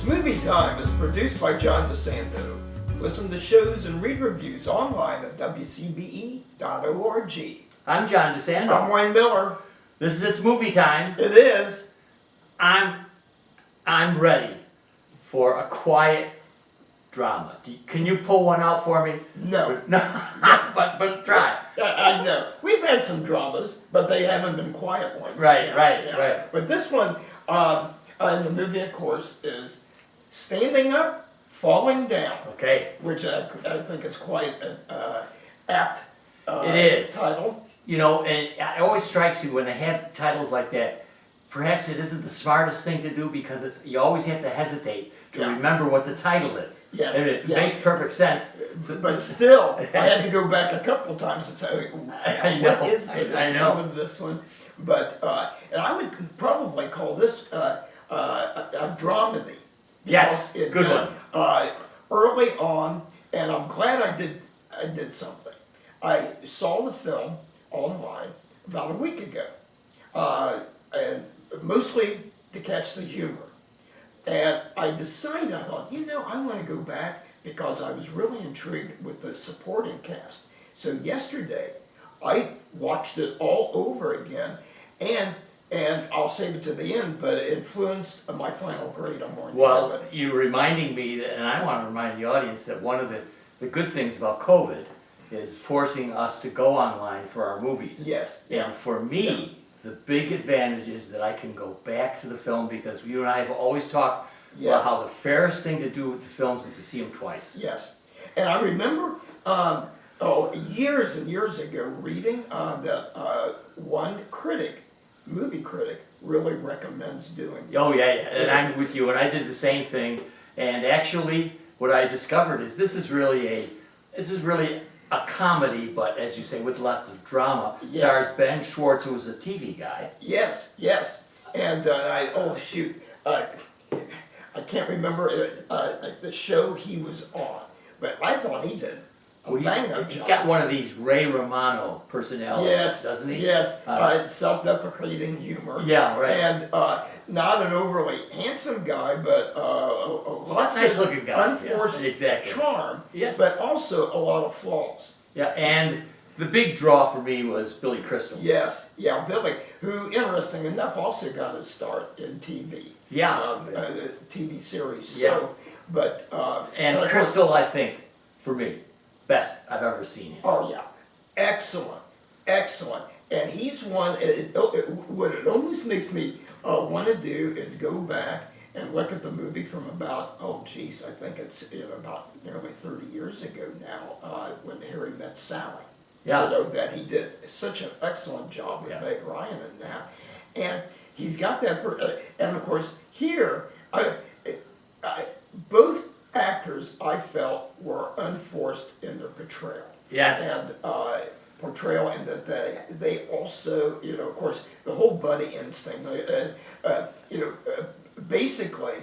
Movie Time is produced by John DeSanto. Listen to shows and read reviews online at wcbe.org. I'm John DeSanto. I'm Wayne Miller. This is It's Movie Time. It is. I'm ready for a quiet drama. Can you pull one out for me? No. No, but try. I know. We've had some dramas, but they haven't been quiet ones. Right. But this one, in the movie, of course, is Standing Up, Falling Down. Okay. Which I think is quite an apt It is. title. You know, and it always strikes you when they have titles like that, perhaps it isn't the smartest thing to do because you always have to hesitate to remember what the title is. Yes. And it makes perfect sense. But still, I had to go back a couple of times and say, I know, what is the name of this one? But, and I would probably call this a dramedy. Yes, good one. Early on, and I'm glad I did something. I saw the film online about a week ago, and mostly to catch the humor. And I decided, I thought, I want to go back because I was really intrigued with the supporting cast. So yesterday, I watched it all over again, and I'll save it to the end, but it influenced my final grade on Morning Well, you're reminding me, that, and I want to remind the audience that one of the good things about COVID is forcing us to go online for our movies. Yes. And for me, the big advantage is that I can go back to the film because you and I have always talked about how the fairest thing to do with the films is to see them twice. Yes. And I remember years and years ago reading that one movie critic, really recommends doing. Oh yeah. And I'm with you, and I did the same thing. And actually, what I discovered is this is really a comedy, but as you say, with lots of drama. Yes. Stars Ben Schwartz, who was a TV guy. Yes. And I can't remember the show he was on, but I thought he did a bang-up job. He's got one of these Ray Romano personalities, doesn't he? Yes, self-deprecating humor. Yeah, right. And not an overly handsome guy, but lots nice of looking guy. unforced charm, Yes. but also a lot of flaws. Yeah, and the big draw for me was Billy Crystal. Yes, Billy, who, interesting enough, also got his start in TV. Yeah. TV series. Yeah. So, but and Crystal, I think, for me, best I've ever seen him. Oh yeah, excellent. And he's one. What it almost makes me want to do is go back and look at the movie from about I think it's about nearly 30 years ago now, when Harry Met Sally. Yeah. That he did such an excellent job with Meg Ryan in that, and he's got that. And of course here, both actors I felt were unforced in their portrayal. Yes. And portrayal, and that they also, of course, the whole buddy instinct. Basically,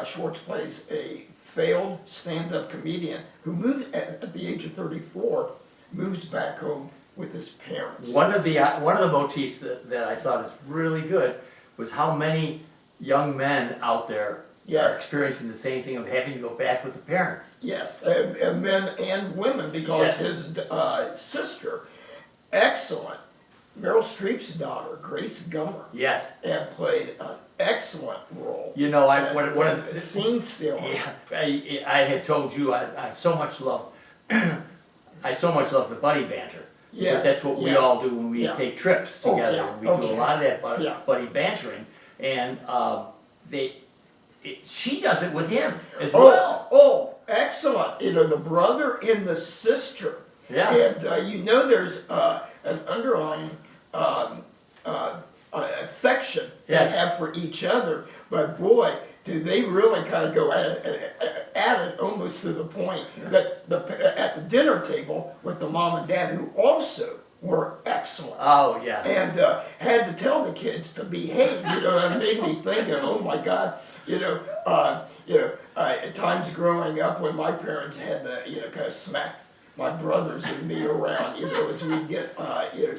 Schwartz plays a failed stand-up comedian who moved at the age of 34, moves back home with his parents. One of the motifs that I thought is really good was how many young men out there are experiencing the same thing of having to go back with the parents. Yes, and men and women, because his sister, excellent, Meryl Streep's daughter, Grace Gummer, and played an excellent role. Scene stealer. Yeah, I had told you I so much love the buddy banter. Yes, because that's what we all do when we take trips together. And we do a lot of that buddy bantering, and she does it with him as well. Oh, excellent! The brother and the sister. Yeah. And there's an underlying affection they have for each other. But boy, do they really kind of go at it almost to the point that at the dinner table with the mom and dad, who also were excellent. Oh yeah. And had to tell the kids to behave. It made me think, oh my God, at times growing up when my parents had to, kind of smack my brothers and me around, as we get,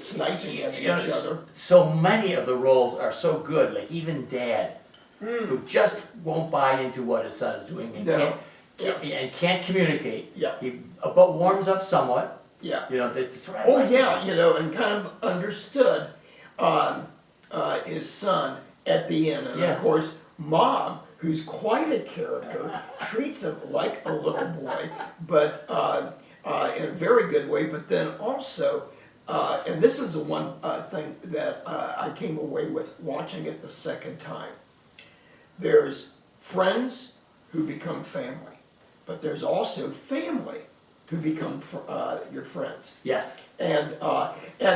sniping at each other. So many of the roles are so good, like even Dad. who just won't buy into what his son's doing and No. can't communicate. Yeah. He but warms up somewhat. Yeah. You know, that's what I Oh, like yeah, about you know, and kind of understood his son at the end. And Yeah. of course, Mom, who's quite a character, treats him like a little boy, but in a very good way. But then also, and this is the one thing that I came away with watching it the second time. There's friends who become family, but there's also family who become your friends. Yes. And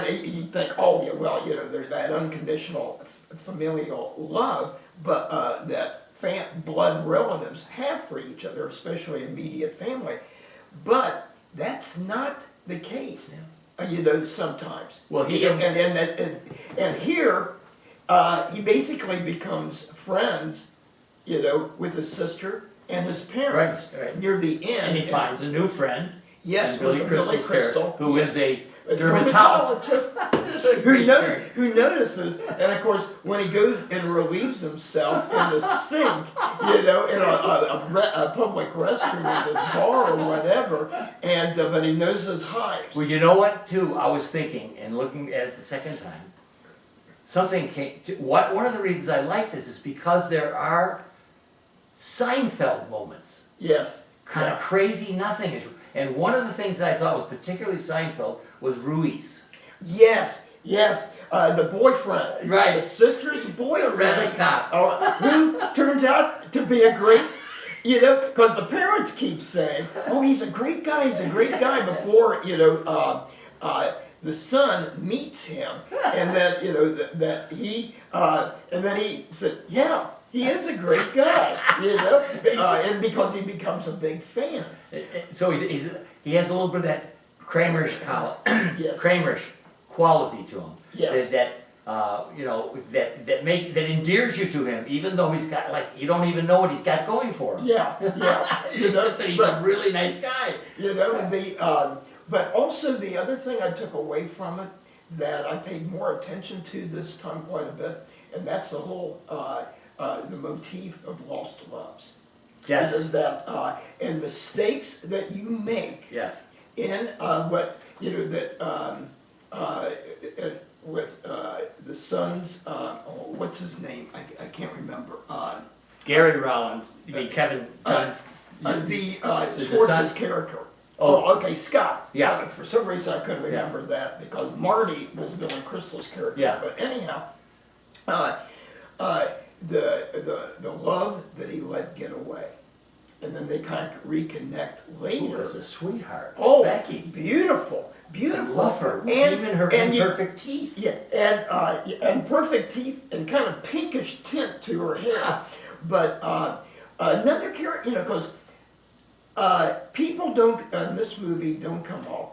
you think, oh, yeah, well, you know, there's that unconditional familial love, but that blood relatives have for each other, especially immediate family. But that's not the case, you know, sometimes. Well, and here, he basically becomes friends, you know, with his sister and his parents Right. near the end. And he finds a new friend. Yes, and Billy Crystal's Crystal, who is a a dermatologist. who notices, and of course, when he goes and relieves himself in the sink, you know, in a public restroom at this bar or whatever, and but he knows his hives. Well, you know what, too, I was thinking, and looking at it the second time, something came, one of the reasons I like this is because there are Seinfeld moments. Yes. Kind of crazy nothing. And one of the things that I thought was particularly Seinfeld was Ruiz. Yes, the boyfriend. Right. The sister's boyfriend. Red cop. Who turns out to be a great, you know, because the parents keep saying, oh, he's a great guy, before, you know, the son meets him. And then, you know, that he, and then he said, yeah, he is a great guy, you know, and because he becomes a big fan. So he has a little bit of that Kramerish Yes. Kramerish quality to him. Yes. That you know, that endears you to him, even though he's got, like, you don't even know what he's got going for him. Yeah. You know, Except that he's a really nice guy. You know, but also the other thing I took away from it that I paid more attention to this time quite a bit, and that's the whole the motif of lost loves. Yes. And mistakes that you make. Yes. In what you know that with the son's what's his name? I can't remember. Gary Rollins, you mean Kevin Dunn? Schwartz's character. Oh, okay, Scott. Yeah. For some reason I couldn't remember that because Marty was Billy Crystal's character. Yeah. But anyhow, the love that he let get away, and then they kind of reconnect later. Who was a sweetheart? Oh, Becky. beautiful. I love her. And even her imperfect teeth. Yeah, and perfect teeth and kind of pinkish tint to her hair. But another character, you know, because people in this movie don't come off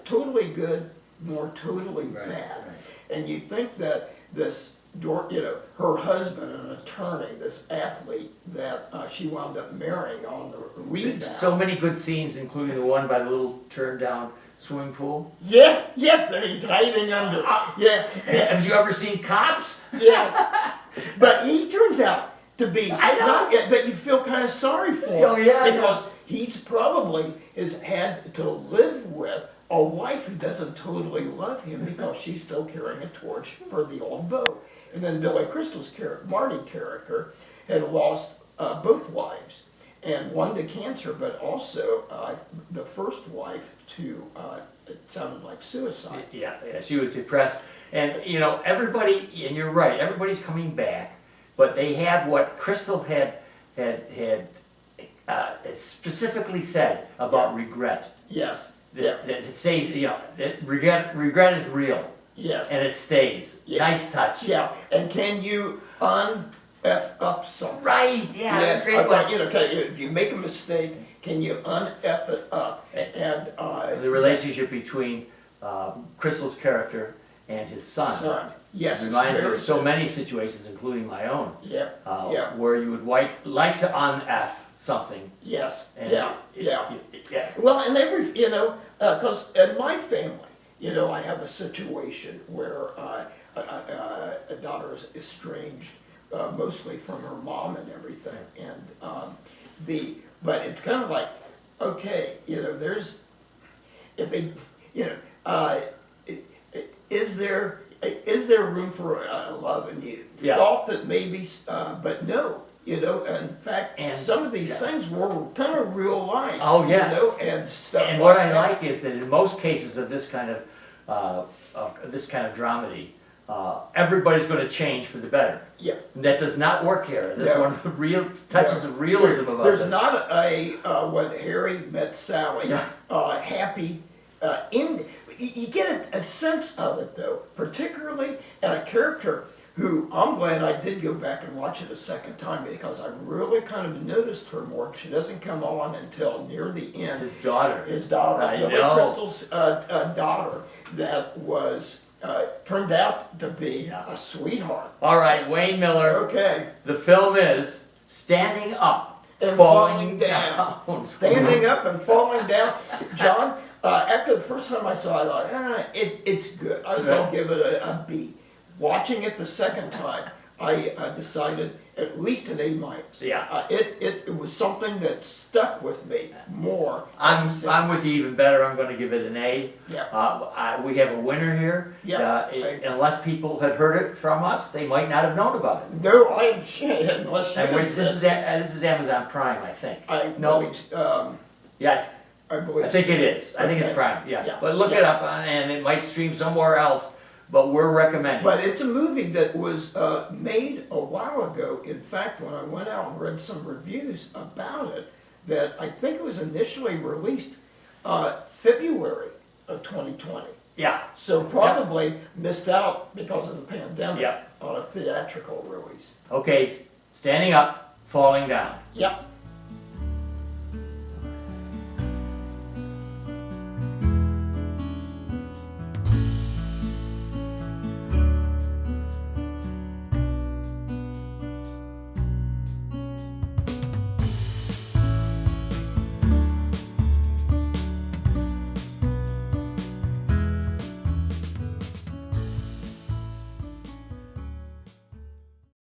totally good nor totally bad. Right. And you think that this, you know, her husband, an attorney, this athlete that she wound up marrying on the rebound. So many good scenes, including the one by the little turned down swimming pool. Yes, that he's hiding under. Yeah. Have you ever seen Cops? Yeah. But he turns out to be I know. not, but you feel kind of sorry for him. Oh, yeah, Because he's probably has had to live with a wife who doesn't totally love him because she's still carrying a torch for the old beau. And then Billy Crystal's character, Marty character, had lost both wives, and one to cancer, but also the first wife to, it sounded like suicide. Yeah, she was depressed. And, you know, everybody, and you're right, everybody's coming back, but they have what Crystal had specifically said about regret. Yes. That it stays, you know, that regret is real. Yes. And it stays. Yes. Nice touch. Yeah, and can you un-F up something? Right, yeah. Yes, Great I thought, one. you know, if you make a mistake, can you un-F it up? And The relationship between Crystal's character and his son. Yes, it's reminds me very of so good. many situations, including my own, Yeah, where you would like to un-F something. yes, And yeah. Yeah. Well, and you know, because in my family, you know, I have a situation where a daughter is estranged mostly from her mom and everything. And but it's kind of like, okay, there's, if they, you know, is there room for love? And you Yeah. thought that maybe, but no. In fact, And- some of these yeah. things were kind of real life. Oh, yeah. And stuff. And what like I that. like is that in most cases of this kind of dramedy, everybody's going to change for the better. Yeah. And that does not work here. That's No. one of the real touches No. of realism about There's it. not when Harry met Sally, Yeah. happy. You get a sense of it though, particularly in a character who I'm glad I did go back and watch it a second time because I really kind of noticed her more. She doesn't come on until near the end. His daughter. His daughter, I Billy know. Crystal's daughter, that was turned out to be a sweetheart. All right, Wayne Miller. Okay. The film is Standing Up, And Falling Falling Down. Down. Standing up and falling down. John, after the first time I saw it, I thought, it's good. I was going to give it a B. Watching it the second time, I decided at least an A-. Yeah. It was something that stuck with me more. I'm with you even better. I'm going to give it an A. Yeah. We have a winner here. Yeah. Unless people had heard it from us, they might not have known about it. No, unless you And this is Amazon Prime, I think. No. Yeah, I believe. I think it is. I think Okay. it's Prime. Yeah. Yeah. But look it up, and it might stream somewhere else. But we're recommending. But it's a movie that was made a while ago. In fact, when I went out and read some reviews about it, that I think it was initially released February of 2020. Yeah. So probably missed out because of the pandemic Yeah. on a theatrical release. Okay. Standing Up, Falling Down. Yep.